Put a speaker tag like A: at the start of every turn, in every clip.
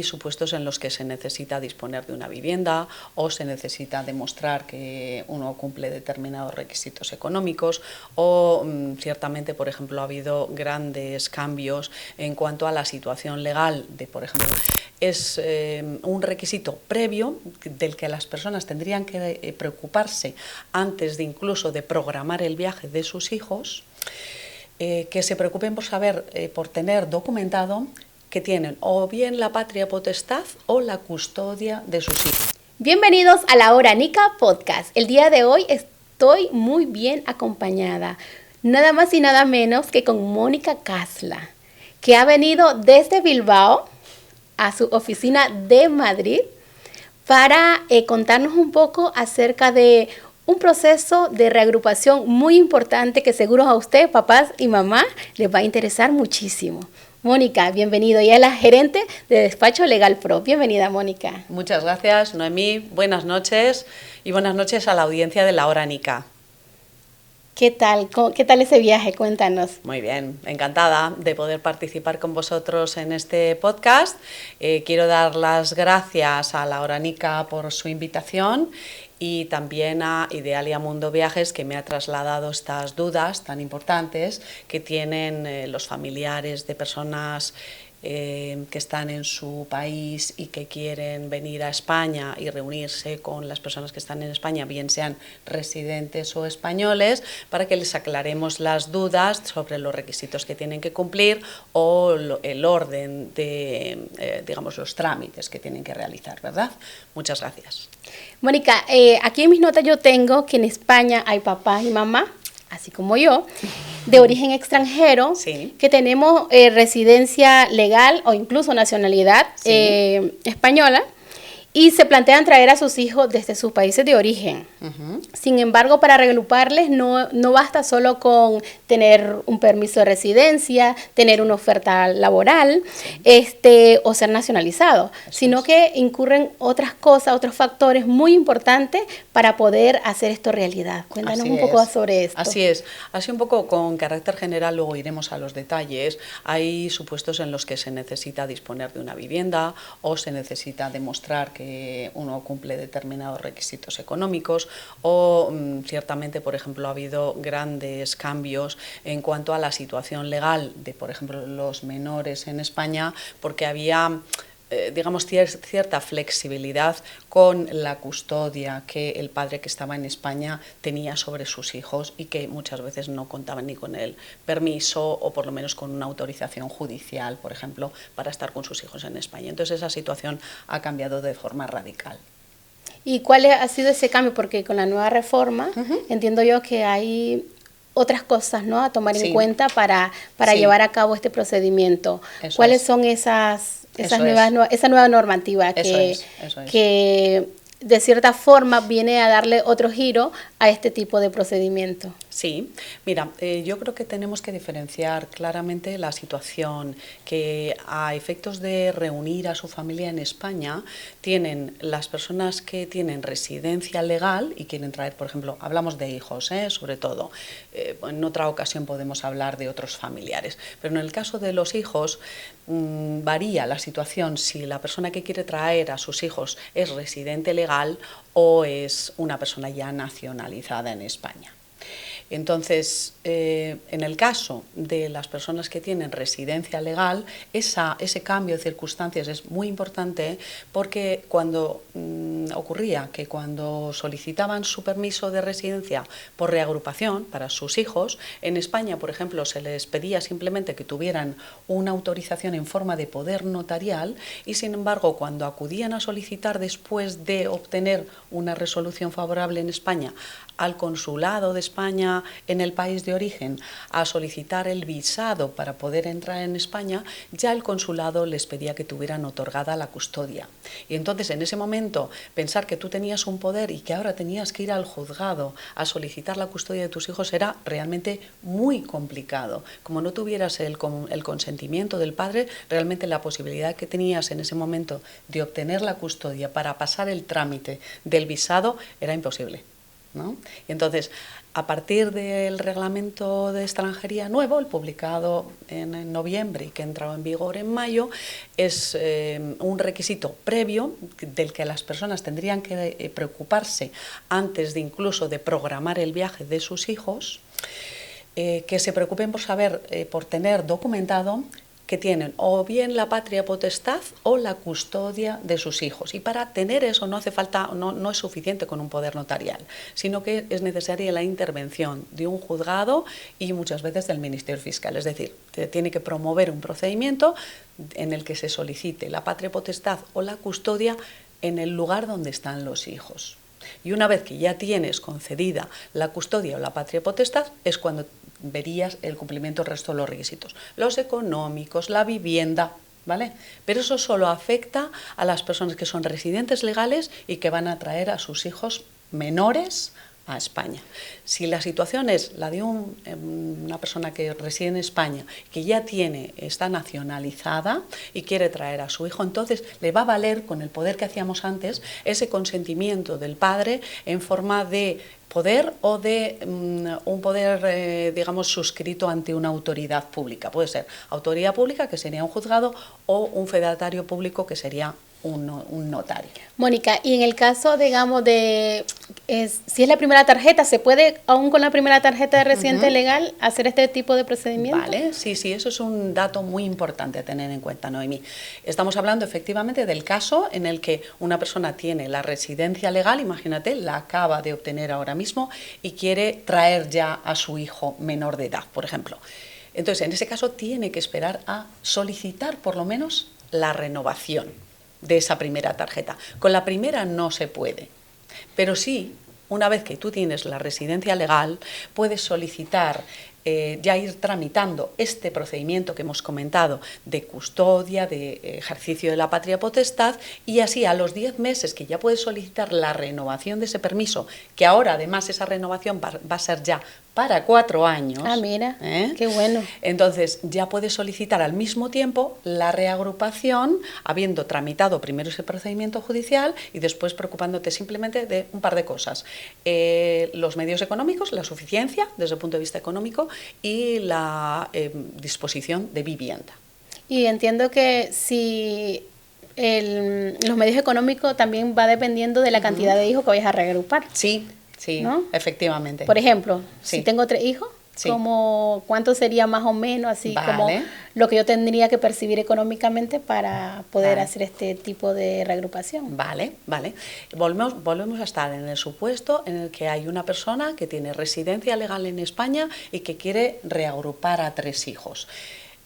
A: hay supuestos en los que se necesita disponer de una vivienda o se necesita demostrar que uno cumple determinados requisitos económicos o ciertamente, por ejemplo, ha habido grandes cambios en cuanto a la situación legal de, por ejemplo, es un requisito previo del que las personas tendrían que preocuparse antes de incluso de programar el viaje de sus hijos, que se preocupen por saber, por tener documentado que tienen o bien la patria potestad o la custodia de sus hijos.
B: Bienvenidos a la Hora Nica Podcast. El día de hoy estoy muy bien acompañada, nada más y nada menos que con Mónica Casla, que ha venido desde Bilbao a su oficina de Madrid para contarnos un poco acerca de un proceso de reagrupación muy importante que seguro a usted, papás y mamá, les va a interesar muchísimo. Mónica, bienvenido. Ella es la gerente de Despacho Legal Pro. Bienvenida, Mónica.
A: Muchas gracias, Noemí. Buenas noches y buenas noches a la audiencia de la Hora Nica.
B: ¿Qué tal ese viaje? Cuéntanos.
A: Muy bien, encantada de poder participar con vosotros en este podcast. Quiero dar las gracias a la Hora Nica por su invitación y también a Idealia Mundo Viajes, que me ha trasladado estas dudas tan importantes que tienen los familiares de personas que están en su país y que quieren venir a España y reunirse con las personas que están en España, bien sean residentes o españoles, para que les aclaremos las dudas sobre los requisitos que tienen que cumplir o el orden de, digamos, los trámites que tienen que realizar, ¿verdad? Muchas gracias.
B: Mónica, aquí en mis notas yo tengo que en España hay papá y mamá, así como yo, de origen extranjero,
A: sí,
B: que tenemos residencia legal o incluso nacionalidad
A: sí,
B: española, y se plantean traer a sus hijos desde sus países de origen.
A: uh-huh.
B: Sin embargo, para reagruparles no basta solo con tener un permiso de residencia, tener una oferta laboral, sí, o ser nacionalizado, sino que incurren otras cosas, otros factores muy importantes para poder hacer esto realidad. Cuéntanos un poco sobre esto.
A: Así es. Así un poco con carácter general, luego iremos a los detalles. Hay supuestos en los que se necesita disponer de una vivienda o se necesita demostrar que uno cumple determinados requisitos económicos o ciertamente, por ejemplo, ha habido grandes cambios en cuanto a la situación legal de, por ejemplo, los menores en España, porque había digamos, cierta flexibilidad con la custodia que el padre que estaba en España tenía sobre sus hijos y que muchas veces no contaban ni con el permiso o por lo menos con una autorización judicial, por ejemplo, para estar con sus hijos en España. Entonces esa situación ha cambiado de forma radical.
B: ¿Y cuál ha sido ese cambio? Porque con la nueva reforma entiendo yo que hay otras cosas, ¿no?, a tomar en cuenta para llevar a cabo este procedimiento. ¿Cuáles son esa nueva normativa que de cierta forma viene a darle otro giro a este tipo de procedimiento?
A: Sí, mira, yo creo que tenemos que diferenciar claramente la situación que a efectos de reunir a su familia en España tienen las personas que tienen residencia legal y quieren traer, por ejemplo, hablamos de hijos, sobre todo, en otra ocasión podemos hablar de otros familiares, pero en el caso de los hijos varía la situación si la persona que quiere traer a sus hijos es residente legal o es una persona ya nacionalizada en España. Entonces, en el caso de las personas que tienen residencia legal, ese cambio de circunstancias es muy importante porque cuando ocurría que cuando solicitaban su permiso de residencia por reagrupación para sus hijos, en España, por ejemplo, se les pedía simplemente que tuvieran una autorización en forma de poder notarial y, sin embargo, cuando acudían a solicitar después de obtener una resolución favorable en España al consulado de España en el país de origen a solicitar el visado para poder entrar en España, ya el consulado les pedía que tuvieran otorgada la custodia. Y entonces en ese momento pensar que tú tenías un poder y que ahora tenías que ir al juzgado a solicitar la custodia de tus hijos era realmente muy complicado. Como no tuvieras el consentimiento del padre, realmente la posibilidad que tenías en ese momento de obtener la custodia para pasar el trámite del visado era imposible, ¿no? Y entonces, A partir del reglamento de extranjería nuevo, el publicado en noviembre y que ha entrado en vigor en mayo, es un requisito previo del que las personas tendrían que preocuparse antes de incluso de programar el viaje de sus hijos, que se preocupen por saber, por tener documentado que tienen o bien la patria potestad o la custodia de sus hijos. Y para tener eso no hace falta, no es suficiente con un poder notarial, sino que es necesaria la intervención de un juzgado y muchas veces del Ministerio Fiscal. Es decir, tiene que promover un procedimiento en el que se solicite la patria potestad o la custodia en el lugar donde están los hijos. Y una vez que ya tienes concedida la custodia o la patria potestad, es cuando verías el cumplimiento del resto de los requisitos, los económicos, la vivienda, ¿vale? Pero eso solo afecta a las personas que son residentes legales y que van a traer a sus hijos menores a España. Si la situación es la de una persona que reside en España, que ya está nacionalizada y quiere traer a su hijo, entonces le va a valer, con el poder que hacíamos antes, ese consentimiento del padre en forma de poder o de un poder, digamos, suscrito ante una autoridad pública. Puede ser autoridad pública, que sería un juzgado, o un fedatario público, que sería un notario.
B: Mónica, y en el caso, digamos, si es la primera tarjeta, ¿se puede, aún con la primera tarjeta de residente legal, hacer este tipo de procedimiento?
A: Vale, sí, eso es un dato muy importante a tener en cuenta, Noemí. Estamos hablando efectivamente del caso en el que una persona tiene la residencia legal, imagínate, la acaba de obtener ahora mismo y quiere traer ya a su hijo menor de edad, por ejemplo. Entonces, en ese caso tiene que esperar a solicitar por lo menos la renovación de esa primera tarjeta. Con la primera no se puede, pero sí, una vez que tú tienes la residencia legal, puedes solicitar, ya ir tramitando este procedimiento que hemos comentado de custodia, de ejercicio de la patria potestad, y así a los 10 meses que ya puedes solicitar la renovación de ese permiso, que ahora además esa renovación va a ser ya para 4 años.
B: Ah, mira, qué bueno.
A: Entonces ya puedes solicitar al mismo tiempo la reagrupación, habiendo tramitado primero ese procedimiento judicial y después preocupándote simplemente de un par de cosas. Los medios económicos, la suficiencia desde el punto de vista económico y la disposición de vivienda.
B: Y entiendo que si los medios económicos también va dependiendo de la cantidad de hijos que vayas a reagrupar.
A: Sí, ¿no? Efectivamente.
B: Por ejemplo, si tengo 3 hijos, como ¿cuánto sería más o menos así como lo que yo tendría que percibir económicamente para poder hacer este tipo de reagrupación?
A: Vale. Volvemos a estar en el supuesto en el que hay una persona que tiene residencia legal en España y que quiere reagrupar a 3 hijos.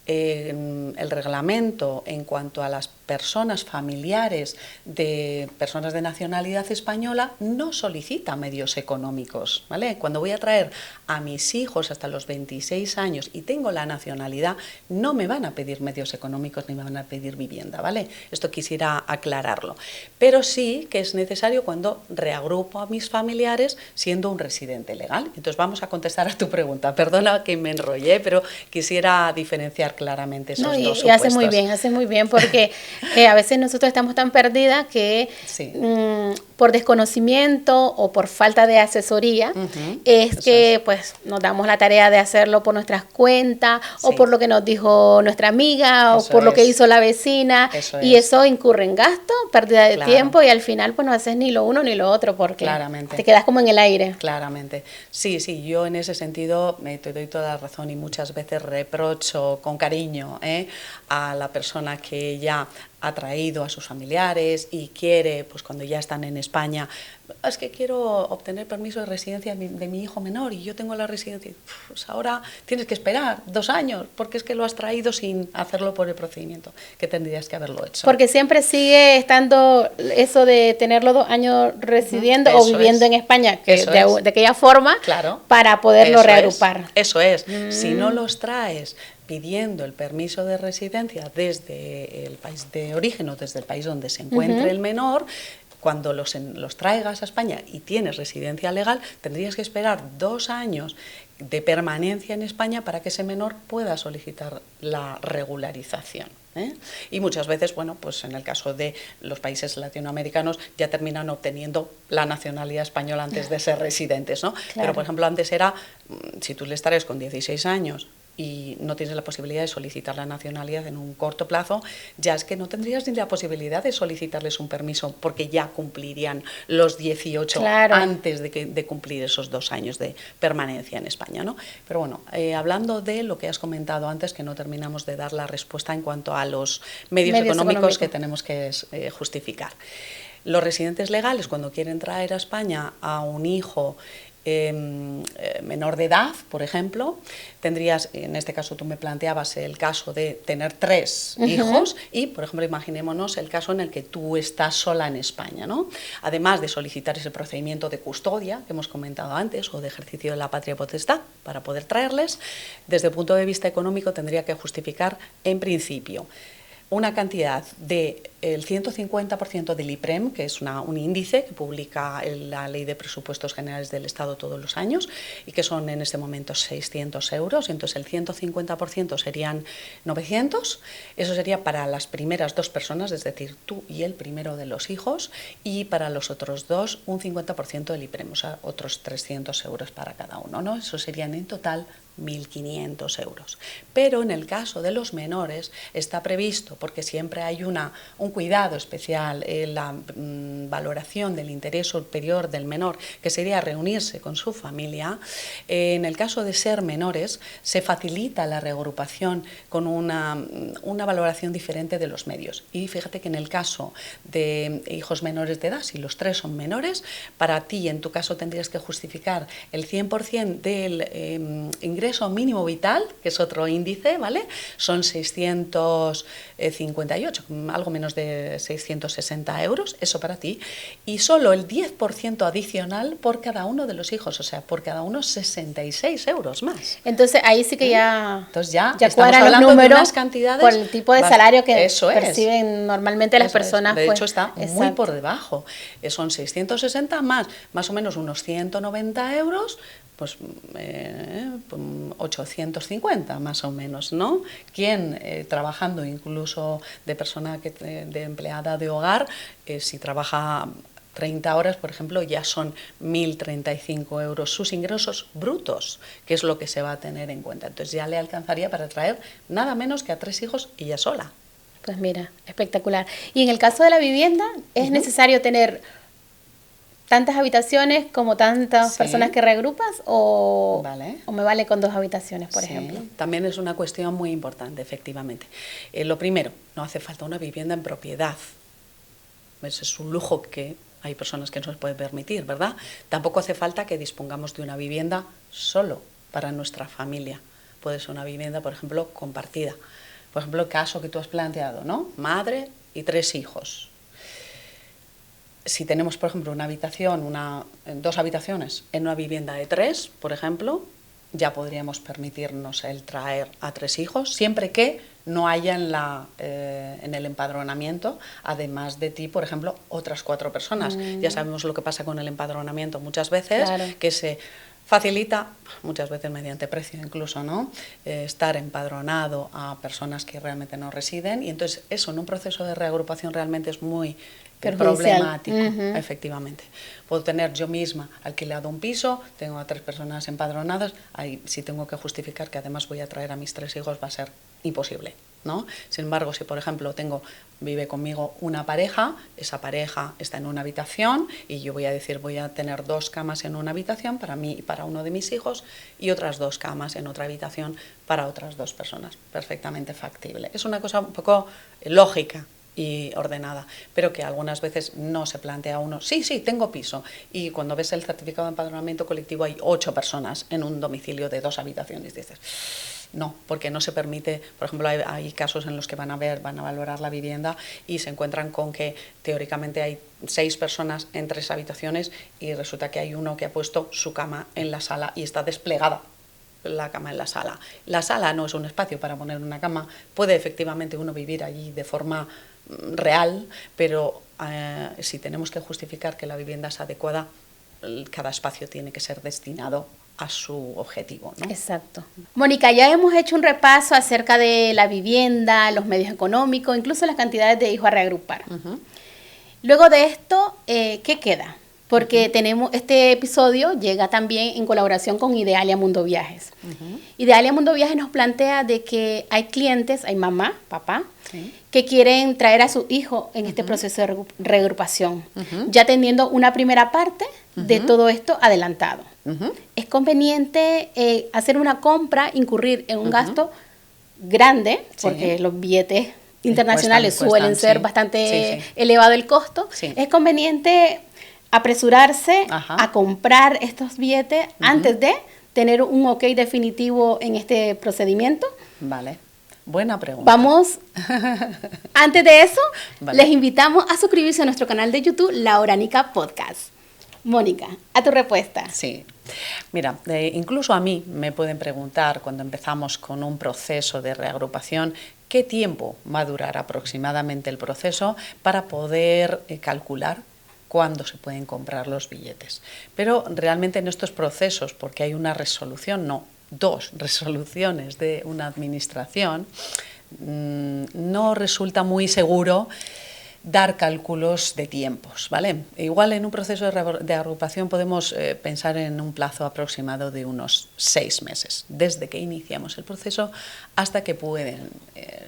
A: El reglamento en cuanto a las personas familiares de personas de nacionalidad española no solicita medios económicos, ¿vale? Cuando voy a traer a mis hijos hasta los 26 años y tengo la nacionalidad, no me van a pedir medios económicos ni me van a pedir vivienda, ¿vale? Esto quisiera aclararlo. Pero sí que es necesario cuando reagrupo a mis familiares siendo un residente legal. Entonces vamos a contestar a tu pregunta. Perdona que me enrollé, pero quisiera diferenciar claramente esos dos supuestos.
B: Y hace muy bien, porque a veces nosotros estamos tan perdidas que por desconocimiento o por falta de asesoría que pues nos damos la tarea de hacerlo por nuestras cuentas o por lo que nos dijo nuestra amiga o por lo que hizo la vecina y eso incurre en gasto, pérdida de tiempo y al final pues no haces ni lo uno ni lo otro porque te quedas como en el aire.
A: Claramente. Sí, yo en ese sentido te doy toda la razón y muchas veces reprocho con cariño a la persona que ya ha traído a sus familiares y quiere, pues cuando ya están en España, es que quiero obtener permiso de residencia de mi hijo menor y yo tengo la residencia. Pues ahora tienes que esperar 2 años porque es que lo has traído sin hacerlo por el procedimiento que tendrías que haberlo hecho.
B: Porque siempre sigue estando eso de tener los 2 años residiendo o viviendo en España de aquella forma para poderlo reagrupar.
A: Eso es. Si no los traes pidiendo el permiso de residencia desde el país de origen o desde el país donde se encuentre el menor, cuando los traigas a España y tienes residencia legal, tendrías que esperar 2 años de permanencia en España para que ese menor pueda solicitar la regularización. Y muchas veces, bueno, pues en el caso de los países latinoamericanos ya terminan obteniendo la nacionalidad española antes de ser residentes, ¿no? Claro. Pero, por ejemplo, antes era, si tú les traes con 16 años y no tienes la posibilidad de solicitar la nacionalidad en un corto plazo, ya es que no tendrías ni la posibilidad de solicitarles un permiso porque ya cumplirían los 18 claro. antes de cumplir esos 2 años de permanencia en España, ¿no? Pero bueno, hablando de lo que has comentado antes, que no terminamos de dar la respuesta en cuanto a los medios económicos que tenemos que justificar. Los residentes legales, cuando quieren traer a España a un hijo menor de edad, por ejemplo, tendrías, en este caso tú me planteabas el caso de tener 3 hijos y, por ejemplo, imaginémonos el caso en el que tú estás sola en España, ¿no? Además de solicitar ese procedimiento de custodia que hemos comentado antes o de ejercicio de la patria potestad para poder traerles, desde el punto de vista económico tendría que justificar, en principio, una cantidad del 150% del IPREM, que es un índice que publica la Ley de Presupuestos Generales del Estado todos los años y que son en este momento 600 euros, entonces el 150% serían 900, eso sería para las primeras 2 personas, es decir, tú y el primero de los hijos, y para los otros 2 un 50% del IPREM, o sea, otros 300 euros para cada uno, ¿no? Eso serían en total 1.500 euros. Pero en el caso de los menores está previsto, porque siempre hay un cuidado especial, la valoración del interés superior del menor, que sería reunirse con su familia. En el caso de ser menores, se facilita la reagrupación con una valoración diferente de los medios. Y fíjate que en el caso de hijos menores de edad, si los 3 son menores, para ti en tu caso tendrías que justificar el 100% del ingreso mínimo vital, que es otro índice, ¿vale? Son 658, algo menos de 660 euros, eso para ti, y solo el 10% adicional por cada uno de los hijos, o sea, por cada uno 66 euros más.
B: Entonces ahí sí que ya
A: cuadran los números de unas cantidades
B: por el tipo de salario que
A: eso
B: perciben normalmente las personas.
A: De hecho está muy por debajo, son 660 más o menos unos 190 euros, pues 850 más o menos, ¿no? Quien trabajando incluso de persona de empleada de hogar, si trabaja 30 horas, por ejemplo, ya son 1.035 euros sus ingresos brutos, que es lo que se va a tener en cuenta. Entonces ya le alcanzaría para traer nada menos que a 3 hijos ella sola.
B: Pues mira, espectacular. Y en el caso de la vivienda, ¿es necesario tener tantas habitaciones como tantas personas que reagrupas o me vale con 2 habitaciones, por ejemplo?
A: También es una cuestión muy importante, efectivamente. Lo primero, no hace falta una vivienda en propiedad. Ese es un lujo que hay personas que no se pueden permitir, ¿verdad? Tampoco hace falta que dispongamos de una vivienda solo para nuestra familia. Puede ser una vivienda, por ejemplo, compartida. Por ejemplo, el caso que tú has planteado, ¿no? Madre y 3 hijos. Si tenemos, por ejemplo, una habitación, 2 habitaciones en una vivienda de 3, por ejemplo, ya podríamos permitirnos el traer a 3 hijos, siempre que no haya en el empadronamiento, además de ti, por ejemplo, otras 4 personas. Ya sabemos lo que pasa con el empadronamiento muchas veces, que se facilita, muchas veces mediante precio incluso, ¿no? Estar empadronado a personas que realmente no residen, y entonces eso en un proceso de reagrupación realmente es muy problemático, efectivamente. Puedo tener yo misma alquilado un piso, tengo a 3 personas empadronadas, ahí si tengo que justificar que además voy a traer a mis 3 hijos va a ser imposible, ¿no? Sin embargo, si por ejemplo vive conmigo una pareja, esa pareja está en una habitación y yo voy a decir voy a tener 2 camas en una habitación para mí y para uno de mis hijos y otras 2 camas en otra habitación para otras 2 personas, perfectamente factible. Es una cosa un poco lógica y ordenada, pero que algunas veces no se plantea uno, sí, tengo piso, y cuando ves el certificado de empadronamiento colectivo hay 8 personas en un domicilio de 2 habitaciones, dices, no, porque no se permite. Por ejemplo, hay casos en los que van a valorar la vivienda y se encuentran con que teóricamente hay 6 personas en 3 habitaciones y resulta que hay uno que ha puesto su cama en la sala y está desplegada la cama en la sala. La sala no es un espacio para poner una cama, puede efectivamente uno vivir allí de forma real, pero si tenemos que justificar que la vivienda es adecuada, cada espacio tiene que ser destinado a su objetivo, ¿no?
B: Exacto. Mónica, ya hemos hecho un repaso acerca de la vivienda, los medios económicos, incluso las cantidades de hijos a reagrupar. Luego de esto, ¿qué queda? Porque este episodio llega también en colaboración con Idealia Mundo Viajes. Idealia Mundo Viajes nos plantea de que hay clientes, hay mamá, papá, que quieren traer a su hijo en este proceso de reagrupación, ya teniendo una primera parte de todo esto adelantado. Es conveniente hacer una compra, incurrir en un gasto grande, porque los billetes internacionales suelen ser bastante elevado el costo. Es conveniente apresurarse a comprar estos billetes antes de tener un ok definitivo en este procedimiento.
A: Vale. Buena pregunta.
B: Vamos, antes de eso, les invitamos a suscribirse a nuestro canal de YouTube, La Hora Nica Podcast. Mónica, a tu respuesta.
A: Sí. Mira, incluso a mí me pueden preguntar cuando empezamos con un proceso de reagrupación qué tiempo va a durar aproximadamente el proceso para poder calcular cuándo se pueden comprar los billetes. Pero realmente en estos procesos, porque hay una resolución, no, 2 resoluciones de una administración, no resulta muy seguro dar cálculos de tiempos, ¿vale? Igual en un proceso de agrupación podemos pensar en un plazo aproximado de unos 6 meses, desde que iniciamos el proceso hasta que pueden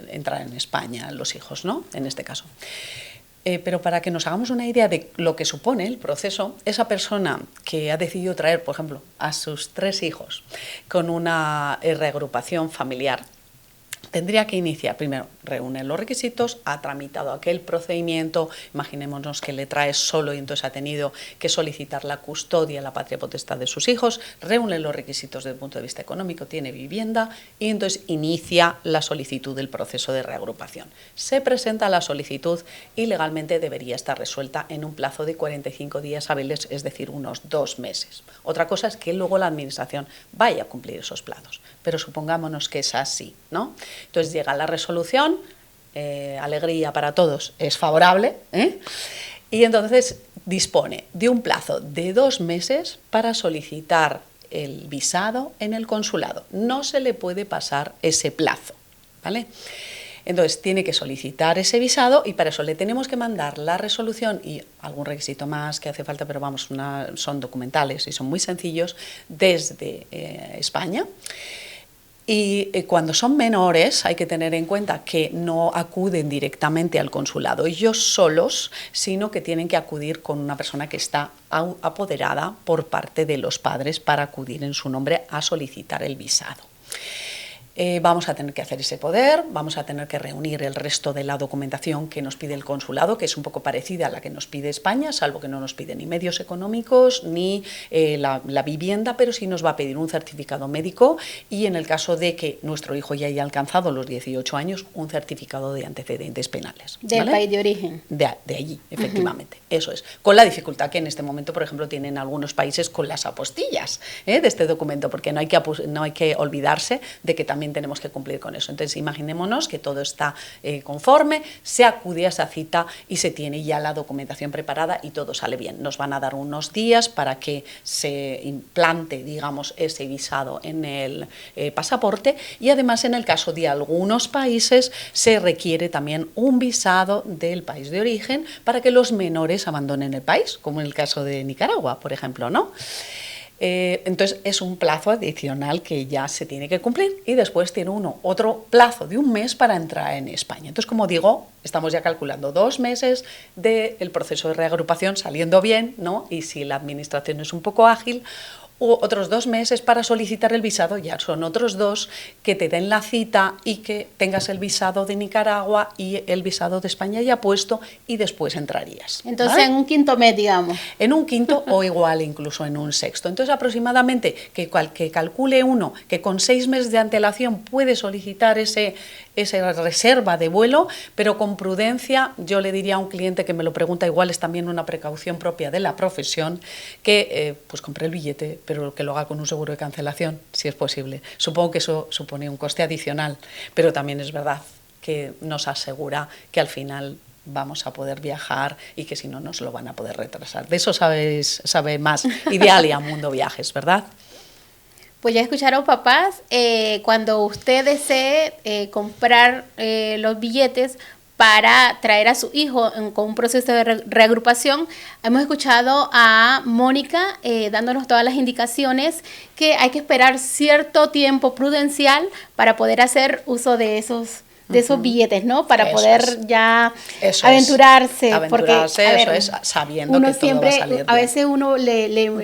A: entrar en España los hijos, ¿no? En este caso. Pero para que nos hagamos una idea de lo que supone el proceso, esa persona que ha decidido traer, por ejemplo, a sus 3 hijos con una reagrupación familiar, tendría que iniciar, primero, reúne los requisitos, ha tramitado aquel procedimiento, imaginémonos que le trae solo y entonces ha tenido que solicitar la custodia, la patria potestad de sus hijos, reúne los requisitos desde el punto de vista económico, tiene vivienda y entonces inicia la solicitud del proceso de reagrupación. Se presenta la solicitud y legalmente debería estar resuelta en un plazo de 45 días hábiles, es decir, unos 2 meses. Otra cosa es que luego la administración vaya a cumplir esos plazos, pero supongámonos que es así, ¿no? Entonces llega la resolución, alegría para todos, es favorable, y entonces dispone de un plazo de 2 meses para solicitar el visado en el consulado. No se le puede pasar ese plazo, ¿vale? Entonces tiene que solicitar ese visado y para eso le tenemos que mandar la resolución y algún requisito más que hace falta, pero vamos, son documentales y son muy sencillos desde España. Y cuando son menores hay que tener en cuenta que no acuden directamente al consulado ellos solos, sino que tienen que acudir con una persona que está apoderada por parte de los padres para acudir en su nombre a solicitar el visado. Vamos a tener que hacer ese poder, vamos a tener que reunir el resto de la documentación que nos pide el consulado, que es un poco parecida a la que nos pide España, salvo que no nos pide ni medios económicos ni la vivienda, pero sí nos va a pedir un certificado médico y en el caso de que nuestro hijo ya haya alcanzado los 18 años, un certificado de antecedentes penales.
B: Del país de origen.
A: De allí, efectivamente, eso es. Con la dificultad que en este momento, por ejemplo, tienen algunos países con las apostillas de este documento, porque no hay que olvidarse de que también tenemos que cumplir con eso. Entonces, imaginémonos que todo está conforme, se acude a esa cita y se tiene ya la documentación preparada y todo sale bien. Nos van a dar unos días para que se implante, digamos, ese visado en el pasaporte y además en el caso de algunos países se requiere también un visado del país de origen para que los menores abandonen el país, como en el caso de Nicaragua, por ejemplo, ¿no? Entonces es un plazo adicional que ya se tiene que cumplir y después tiene uno otro plazo de 1 mes para entrar en España. Entonces, como digo, estamos ya calculando 2 meses del proceso de reagrupación saliendo bien, ¿no? Y si la administración es un poco ágil, otros 2 meses para solicitar el visado, ya son otros 2 que te den la cita y que tengas el visado de Nicaragua y el visado de España ya puesto y después entrarías.
B: Entonces,
A: ¿vale?
B: En un quinto mes, digamos.
A: En un quinto o igual incluso en un sexto. Entonces, aproximadamente que calcule uno que con 6 meses de antelación puede solicitar esa reserva de vuelo, pero con prudencia. Yo le diría a un cliente que me lo pregunta, igual es también una precaución propia de la profesión, que pues compre el billete, pero que lo haga con un seguro de cancelación, si es posible. Supongo que eso supone un coste adicional, pero también es verdad que nos asegura que al final vamos a poder viajar y que si no nos lo van a poder retrasar. De eso sabe más Idealia Mundo Viajes, ¿verdad?
B: Pues ya escucharon, papás, cuando usted desee comprar los billetes para traer a su hijo con un proceso de reagrupación, hemos escuchado a Mónica dándonos todas las indicaciones que hay que esperar cierto tiempo prudencial para poder hacer uso de esos billetes, ¿no? Para poder ya aventurarse. Porque, a ver,
A: eso es, sabiendo
B: uno
A: que
B: siempre,
A: todo va a salir bien.
B: a veces uno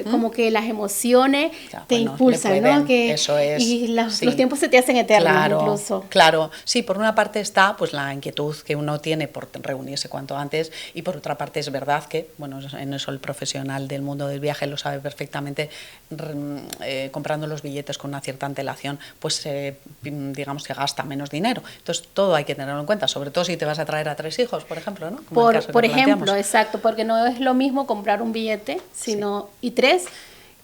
B: como que las emociones te impulsan, ¿no?
A: Eso es.
B: Y los tiempos se te hacen eternos,
A: claro,
B: incluso.
A: Claro, sí, por una parte está pues la inquietud que uno tiene por reunirse cuanto antes, y por otra parte es verdad que, bueno, en eso el profesional del mundo del viaje lo sabe perfectamente, comprando los billetes con una cierta antelación, pues digamos que gasta menos dinero. Entonces, todo hay que tenerlo en cuenta, sobre todo si te vas a traer a 3 hijos, por ejemplo, ¿no?
B: Como por ejemplo, exacto, porque no es lo mismo comprar un billete, sino y 3,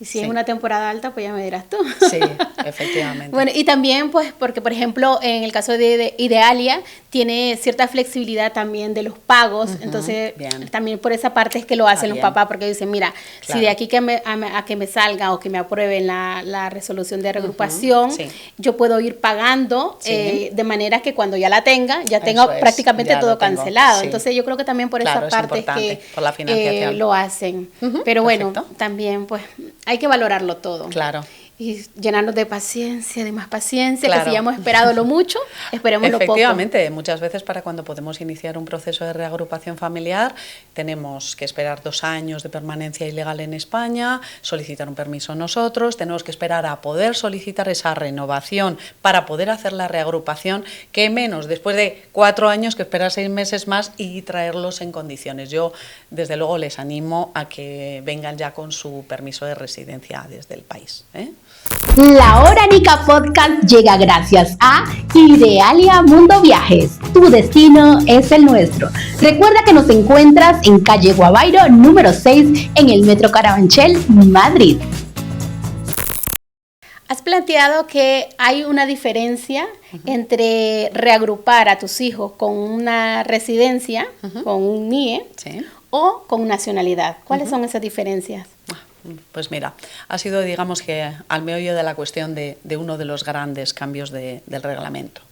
B: y si es una temporada alta, pues ya me dirás tú.
A: Sí, efectivamente.
B: Bueno, y también, pues, porque, por ejemplo, en el caso de Idealia, tiene cierta flexibilidad también de los pagos, entonces, también por esa parte es que lo hacen los papás, porque dicen, mira, si de aquí a que me salga o que me aprueben la resolución de reagrupación, yo puedo ir pagando de manera que cuando ya la tenga, ya tenga prácticamente todo cancelado. Entonces, yo creo que también por esa parte es que
A: por la financiación.
B: Lo hacen. Pero bueno, también, pues, hay que valorarlo todo.
A: Claro.
B: Y llenarnos de paciencia, de más paciencia, que si ya hemos esperado lo mucho, esperemos lo poco.
A: Efectivamente, muchas veces para cuando podemos iniciar un proceso de reagrupación familiar tenemos que esperar 2 años de permanencia ilegal en España, solicitar un permiso nosotros, tenemos que esperar a poder solicitar esa renovación para poder hacer la reagrupación, que menos después de 4 años que esperar 6 meses más y traerlos en condiciones. Yo, desde luego, les animo a que vengan ya con su permiso de residencia desde el país, ¿eh?
C: La Hora Nica Podcast llega gracias a Idealia Mundo Viajes. Tu destino es el nuestro. Recuerda que nos encuentras en calle Guavairo, número 6, en el Metro Carabanchel, Madrid.
B: ¿Has planteado que hay una diferencia entre reagrupar a tus hijos con una residencia, con un NIE, o con nacionalidad? ¿Cuáles son esas diferencias?
A: Pues mira, ha sido, digamos que, al meollo de la cuestión de uno de los grandes cambios del reglamento.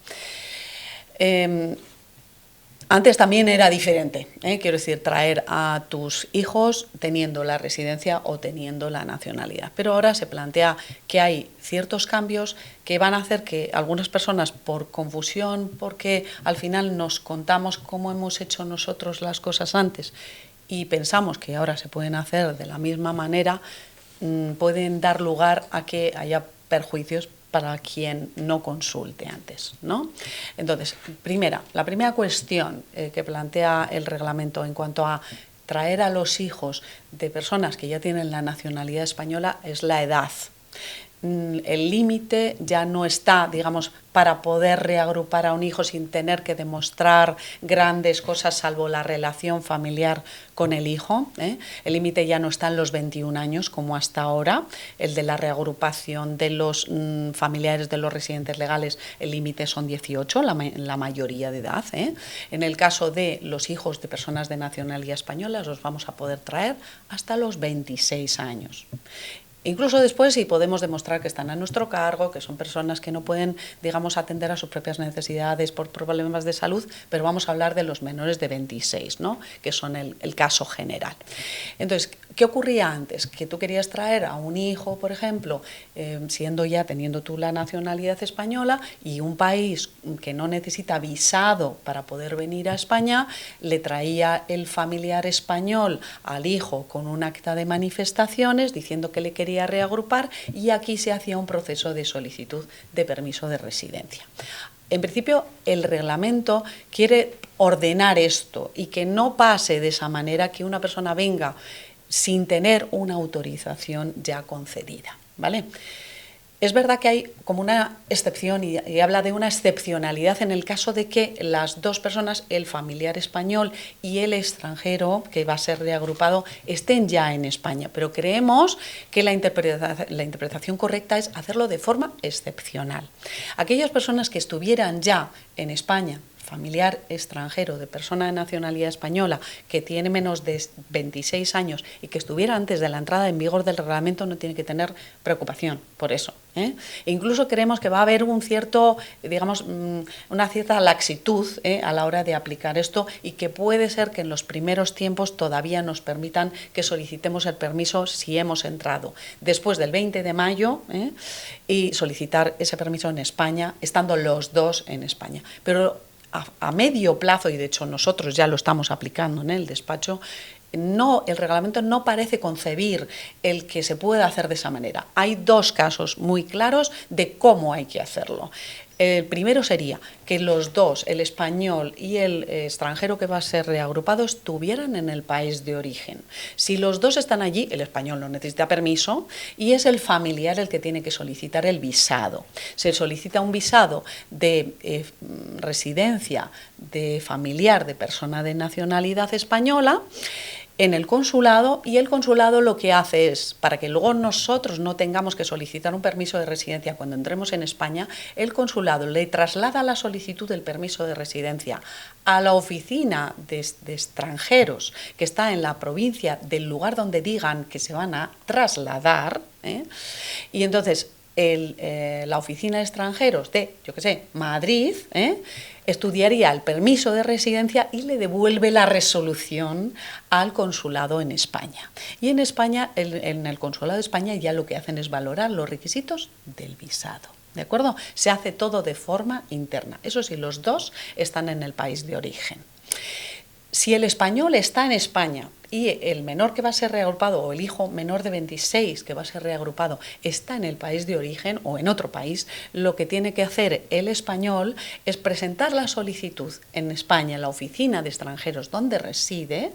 A: Antes también era diferente, quiero decir, traer a tus hijos teniendo la residencia o teniendo la nacionalidad. Pero ahora se plantea que hay ciertos cambios que van a hacer que algunas personas, por confusión, porque al final nos contamos cómo hemos hecho nosotros las cosas antes, y pensamos que ahora se pueden hacer de la misma manera, pueden dar lugar a que haya perjuicios para quien no consulte antes, ¿no? Entonces, la primera cuestión que plantea el reglamento en cuanto a traer a los hijos de personas que ya tienen la nacionalidad española es la edad. El límite ya no está, digamos, para poder reagrupar a un hijo sin tener que demostrar grandes cosas salvo la relación familiar con el hijo, ¿eh? El límite ya no está en los 21 años como hasta ahora. El de la reagrupación de los familiares de los residentes legales, el límite son 18, la mayoría de edad, ¿eh? En el caso de los hijos de personas de nacionalidad española, los vamos a poder traer hasta los 26 años. Incluso después, si podemos demostrar que están a nuestro cargo, que son personas que no pueden, digamos, atender a sus propias necesidades por problemas de salud, pero vamos a hablar de los menores de 26, ¿no? Que son el caso general. Entonces, ¿qué ocurría antes? Que tú querías traer a un hijo, por ejemplo, teniendo tú la nacionalidad española, y un país que no necesita visado para poder venir a España, le traía el familiar español al hijo con un acta de manifestaciones diciendo que le quería reagrupar, y aquí se hacía un proceso de solicitud de permiso de residencia. En principio, el reglamento quiere ordenar esto y que no pase de esa manera, que una persona venga sin tener una autorización ya concedida, ¿vale? Es verdad que hay como una excepción y habla de una excepcionalidad en el caso de que las dos personas, el familiar español y el extranjero que va a ser reagrupado, estén ya en España, pero creemos que la interpretación correcta es hacerlo de forma excepcional. Aquellas personas que estuvieran ya en España familiar extranjero de persona de nacionalidad española que tiene menos de 26 años y que estuviera antes de la entrada en vigor del reglamento no tiene que tener preocupación por eso. E incluso creemos que va a haber un cierto, digamos, una cierta laxitud a la hora de aplicar esto y que puede ser que en los primeros tiempos todavía nos permitan que solicitemos el permiso si hemos entrado después del 20 de mayo y solicitar ese permiso en España, estando los dos en España. Pero a medio plazo, y de hecho nosotros ya lo estamos aplicando en el despacho, el reglamento no parece concebir el que se pueda hacer de esa manera. Hay dos casos muy claros de cómo hay que hacerlo. El primero sería que los dos, el español y el extranjero que va a ser reagrupado, estuvieran en el país de origen. Si los dos están allí, el español no necesita permiso y es el familiar el que tiene que solicitar el visado. Se solicita un visado de residencia de familiar de persona de nacionalidad española en el consulado, y el consulado lo que hace es, para que luego nosotros no tengamos que solicitar un permiso de residencia cuando entremos en España, el consulado le traslada la solicitud del permiso de residencia a la oficina de extranjeros que está en la provincia del lugar donde digan que se van a trasladar, y entonces la oficina de extranjeros de, yo qué sé, Madrid, estudiaría el permiso de residencia y le devuelve la resolución al consulado en España. Y en España, en el consulado de España, ya lo que hacen es valorar los requisitos del visado. ¿De acuerdo? Se hace todo de forma interna. Eso sí, los dos están en el país de origen. Si el español está en España y el menor que va a ser reagrupado o el hijo menor de 26 que va a ser reagrupado está en el país de origen o en otro país, lo que tiene que hacer el español es presentar la solicitud en España, en la oficina de extranjeros donde reside,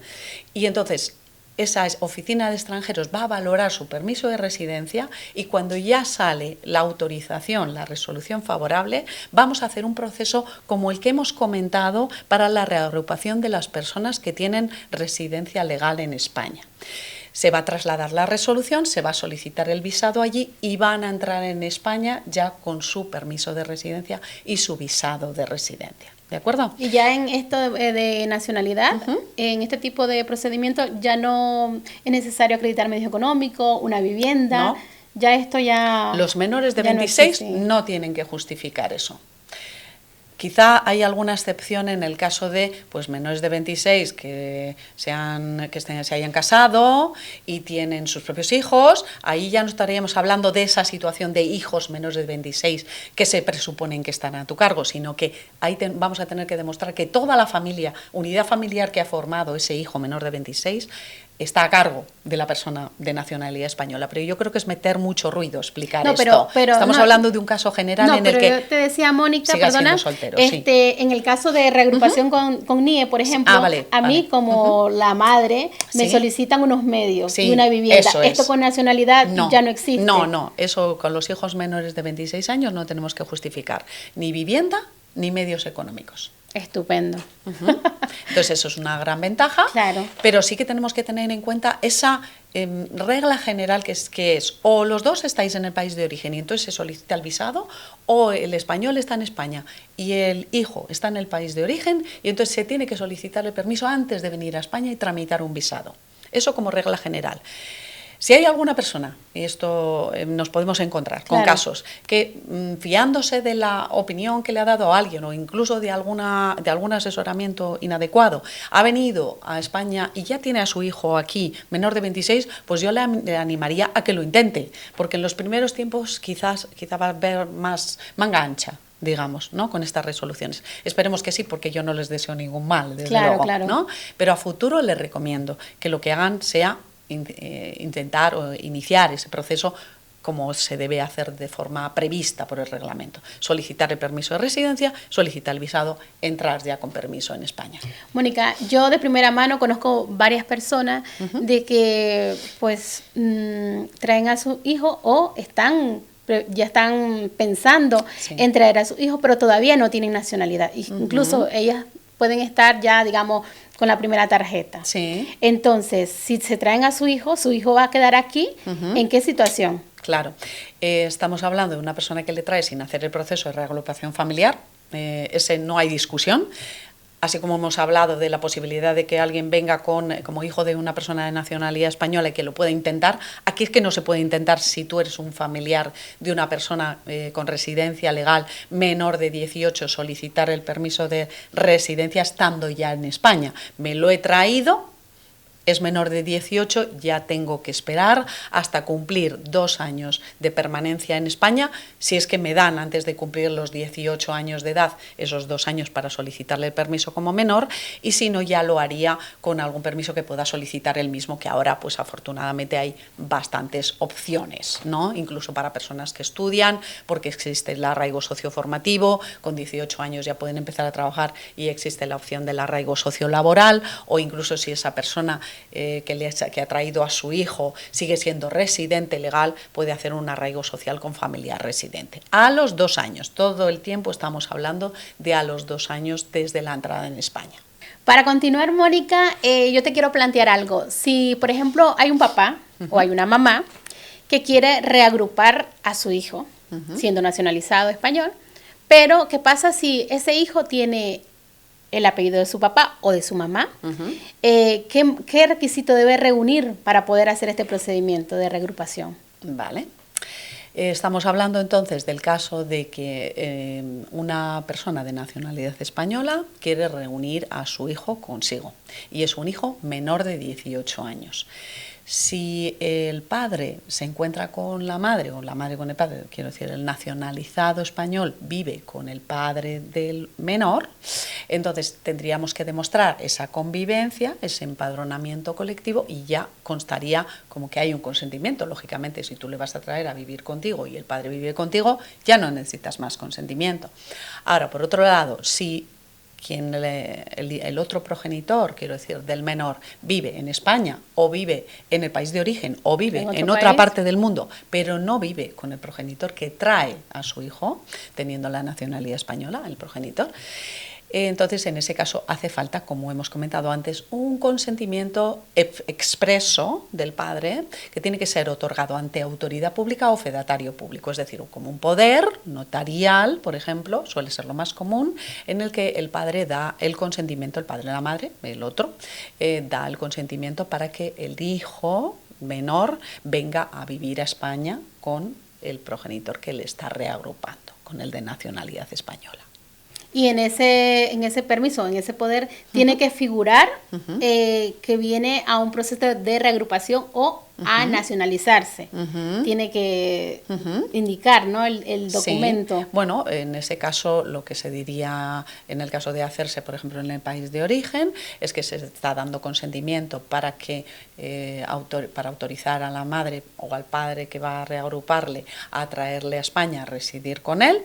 A: y entonces esa oficina de extranjeros va a valorar su permiso de residencia, y cuando ya sale la autorización, la resolución favorable, vamos a hacer un proceso como el que hemos comentado para la reagrupación de las personas que tienen residencia legal en España. Se va a trasladar la resolución, se va a solicitar el visado allí y van a entrar en España ya con su permiso de residencia y su visado de residencia. ¿De acuerdo?
B: Y ya en esto de nacionalidad, en este tipo de procedimiento ya no es necesario acreditar medios económicos, una vivienda, no. Ya esto ya...
A: Los menores de 26 no tienen que justificar eso. Quizá hay alguna excepción en el caso de menores de 26 que se hayan casado y tienen sus propios hijos. Ahí ya no estaríamos hablando de esa situación de hijos menores de 26 que se presuponen que están a tu cargo, sino que ahí vamos a tener que demostrar que toda la familia, unidad familiar que ha formado ese hijo menor de 26, está a cargo de la persona de nacionalidad española. Pero yo creo que es meter mucho ruido explicar esto. Pero estamos hablando de un caso general en el que
B: yo te decía, Mónica, perdona,
A: soltero,
B: en el caso de reagrupación con NIE, por ejemplo, a mí como la madre me solicitan unos medios y una vivienda. Esto con nacionalidad ya no existe.
A: No, eso con los hijos menores de 26 años no tenemos que justificar ni vivienda ni medios económicos.
B: Estupendo.
A: Entonces eso es una gran ventaja,
B: claro.
A: Pero sí que tenemos que tener en cuenta esa regla general que es o los dos estáis en el país de origen y entonces se solicita el visado, o el español está en España y el hijo está en el país de origen y entonces se tiene que solicitar el permiso antes de venir a España y tramitar un visado. Eso como regla general. Si hay alguna persona, y esto nos podemos encontrar con casos, que fiándose de la opinión que le ha dado a alguien o incluso de algún asesoramiento inadecuado, ha venido a España y ya tiene a su hijo aquí, menor de 26, pues yo le animaría a que lo intente, porque en los primeros tiempos quizá va a haber más manga ancha, digamos, ¿no? Con estas resoluciones. Esperemos que sí, porque yo no les deseo ningún mal, desde luego, ¿no? Pero a futuro les recomiendo que lo que hagan sea intentar o iniciar ese proceso como se debe hacer de forma prevista por el reglamento. Solicitar el permiso de residencia, solicitar el visado, entrar ya con permiso en España.
B: Mónica, yo de primera mano conozco varias personas de que traen a su hijo o ya están pensando en traer a su hijo, pero todavía no tienen nacionalidad. Incluso ellas pueden estar ya, digamos, con la primera tarjeta.
A: Sí.
B: Entonces, si se traen a su hijo va a quedar aquí. ¿En qué situación?
A: Claro. Estamos hablando de una persona que le trae sin hacer el proceso de reagrupación familiar, ese no hay discusión. Así como hemos hablado de la posibilidad de que alguien venga como hijo de una persona de nacionalidad española y que lo pueda intentar, aquí es que no se puede intentar si tú eres un familiar de una persona con residencia legal menor de 18, solicitar el permiso de residencia estando ya en España. Me lo he traído. Es menor de 18, ya tengo que esperar hasta cumplir 2 años de permanencia en España, si es que me dan antes de cumplir los 18 años de edad esos 2 años para solicitarle el permiso como menor, y si no ya lo haría con algún permiso que pueda solicitar él mismo, que ahora pues afortunadamente hay bastantes opciones, ¿no? Incluso para personas que estudian, porque existe el arraigo socioformativo, con 18 años ya pueden empezar a trabajar y existe la opción del arraigo sociolaboral, o incluso si esa persona que ha traído a su hijo sigue siendo residente legal, puede hacer un arraigo social con familiar residente. A los 2 años, todo el tiempo estamos hablando de a los 2 años desde la entrada en España.
B: Para continuar, Mónica, yo te quiero plantear algo. Si, por ejemplo, hay un papá o hay una mamá que quiere reagrupar a su hijo, siendo nacionalizado español, pero ¿qué pasa si ese hijo tiene el apellido de su papá o de su mamá? ¿Qué requisito debe reunir para poder hacer este procedimiento de reagrupación?
A: Vale. Estamos hablando entonces del caso de que una persona de nacionalidad española quiere reunir a su hijo consigo y es un hijo menor de 18 años. Si el padre se encuentra con la madre o la madre con el padre, quiero decir, el nacionalizado español vive con el padre del menor, entonces tendríamos que demostrar esa convivencia, ese empadronamiento colectivo y ya constaría como que hay un consentimiento. Lógicamente, si tú le vas a traer a vivir contigo y el padre vive contigo, ya no necesitas más consentimiento. Ahora, por otro lado, si el otro progenitor, quiero decir, del menor, vive en España o vive en el país de origen o vive en otra parte del mundo, pero no vive con el progenitor que trae a su hijo, teniendo la nacionalidad española, el progenitor, entonces en ese caso hace falta, como hemos comentado antes, un consentimiento expreso del padre que tiene que ser otorgado ante autoridad pública o fedatario público, es decir, como un poder notarial, por ejemplo, suele ser lo más común, en el que el padre da el consentimiento, el padre de la madre, el otro, da el consentimiento para que el hijo menor venga a vivir a España con el progenitor que le está reagrupando, con el de nacionalidad española.
B: Y en ese permiso, en ese poder, tiene que figurar que viene a un proceso de reagrupación o a nacionalizarse. Tiene que indicar, ¿no?, el documento.
A: Sí. Bueno, en ese caso, lo que se diría en el caso de hacerse, por ejemplo, en el país de origen, es que se está dando consentimiento para que para autorizar a la madre o al padre que va a reagruparle a traerle a España a residir con él.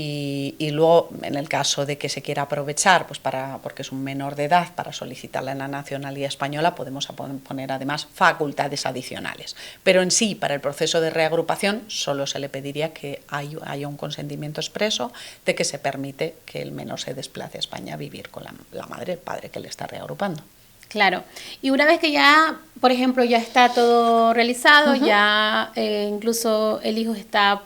A: Y luego, en el caso de que se quiera aprovechar, pues porque es un menor de edad, para solicitarle la nacionalidad española, podemos poner además facultades adicionales. Pero en sí, para el proceso de reagrupación, solo se le pediría que haya un consentimiento expreso de que se permite que el menor se desplace a España a vivir con la madre, el padre que le está reagrupando.
B: Claro. Y una vez que ya, por ejemplo, ya está todo realizado, ya incluso el hijo está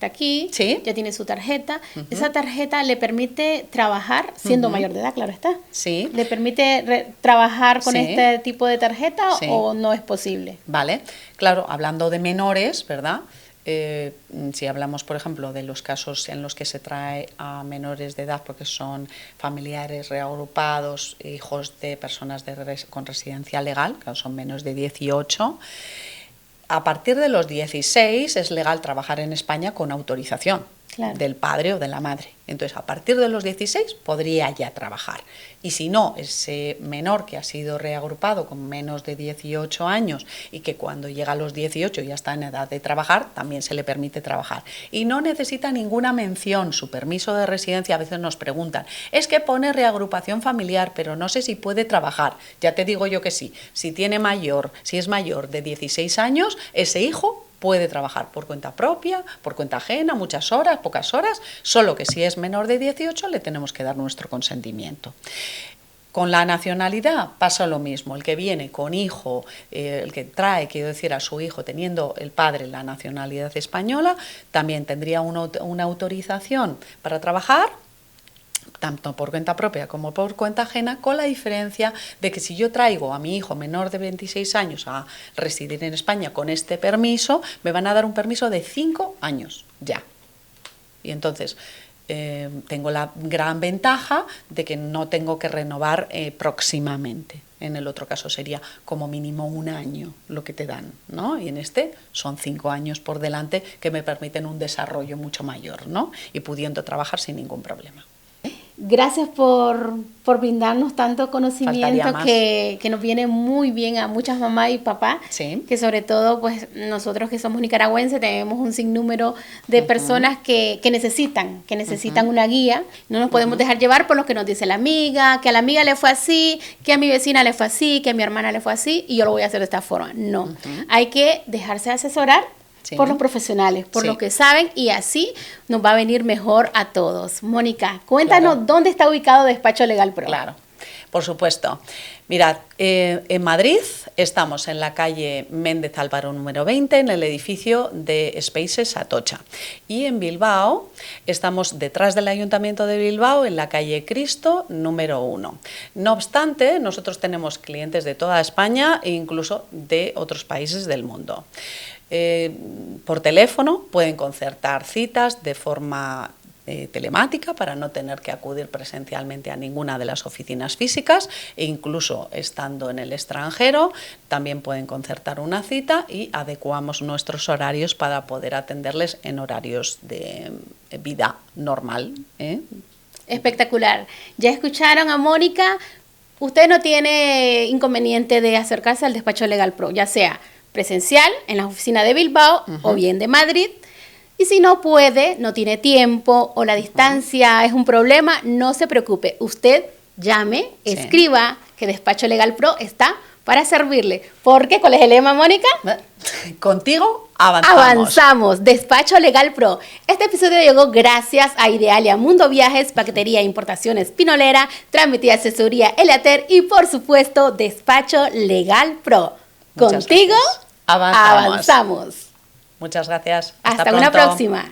B: aquí,
A: ¿sí?,
B: ya tiene su tarjeta. Esa tarjeta le permite trabajar siendo mayor de edad, claro está.
A: Sí.
B: ¿Le permite trabajar con
A: sí.
B: este tipo de tarjeta
A: sí.
B: o no es posible?
A: Vale, claro, hablando de menores, ¿verdad? Si hablamos, por ejemplo, de los casos en los que se trae a menores de edad porque son familiares reagrupados, hijos de personas con residencia legal, que son menos de 18, a partir de los 16 es legal trabajar en España con autorización del padre o de la madre. Entonces, a partir de los 16 podría ya trabajar. Y si no, ese menor que ha sido reagrupado con menos de 18 años y que cuando llega a los 18 ya está en edad de trabajar, también se le permite trabajar. Y no necesita ninguna mención. Su permiso de residencia, a veces nos preguntan, es que pone reagrupación familiar, pero no sé si puede trabajar. Ya te digo yo que sí. Si es mayor de 16 años, ese hijo puede trabajar por cuenta propia, por cuenta ajena, muchas horas, pocas horas, solo que si es menor de 18 le tenemos que dar nuestro consentimiento. Con la nacionalidad pasa lo mismo. El que viene con hijo, el que trae, quiero decir, a su hijo teniendo el padre la nacionalidad española, también tendría una autorización para trabajar, tanto por cuenta propia como por cuenta ajena, con la diferencia de que si yo traigo a mi hijo menor de 26 años a residir en España con este permiso, me van a dar un permiso de 5 años ya. Y entonces tengo la gran ventaja de que no tengo que renovar próximamente. En el otro caso sería como mínimo 1 año lo que te dan, ¿no? Y en este son 5 años por delante que me permiten un desarrollo mucho mayor, ¿no? Y pudiendo trabajar sin ningún problema.
B: Gracias por brindarnos tanto conocimiento que nos viene muy bien a muchas mamás y papás,
A: sí.
B: Que sobre todo pues nosotros que somos nicaragüenses tenemos un sinnúmero de personas que necesitan una guía. No nos podemos dejar llevar por lo que nos dice la amiga, que a la amiga le fue así, que a mi vecina le fue así, que a mi hermana le fue así y yo lo voy a hacer de esta forma. No, hay que dejarse asesorar. Sí. Por los profesionales, por los que saben, y así nos va a venir mejor a todos. Mónica, cuéntanos dónde está ubicado Despacho Legal Pro.
A: Claro, por supuesto. Mirad, en Madrid estamos en la calle Méndez Álvaro número 20, en el edificio de Spaces Atocha. Y en Bilbao estamos detrás del Ayuntamiento de Bilbao, en la calle Cristo número 1. No obstante, nosotros tenemos clientes de toda España e incluso de otros países del mundo. Por teléfono pueden concertar citas de forma telemática para no tener que acudir presencialmente a ninguna de las oficinas físicas e incluso estando en el extranjero también pueden concertar una cita y adecuamos nuestros horarios para poder atenderles en horarios de vida normal.
B: Espectacular. Ya escucharon a Mónica. Usted no tiene inconveniente de acercarse al Despacho Legal Pro, ya sea presencial en la oficina de Bilbao o bien de Madrid. Y si no puede, no tiene tiempo o la distancia es un problema, no se preocupe. Usted llame, escriba que Despacho Legal Pro está para servirle. Porque, ¿cuál es el lema, Mónica?
A: Contigo avanzamos.
B: Avanzamos. Despacho Legal Pro. Este episodio llegó gracias a Idealia Mundo Viajes, Paquetería e Importaciones Pinolera, Trámite y Asesoría Elater y, por supuesto, Despacho Legal Pro. Contigo avanzamos.
A: Muchas gracias.
B: Hasta una próxima.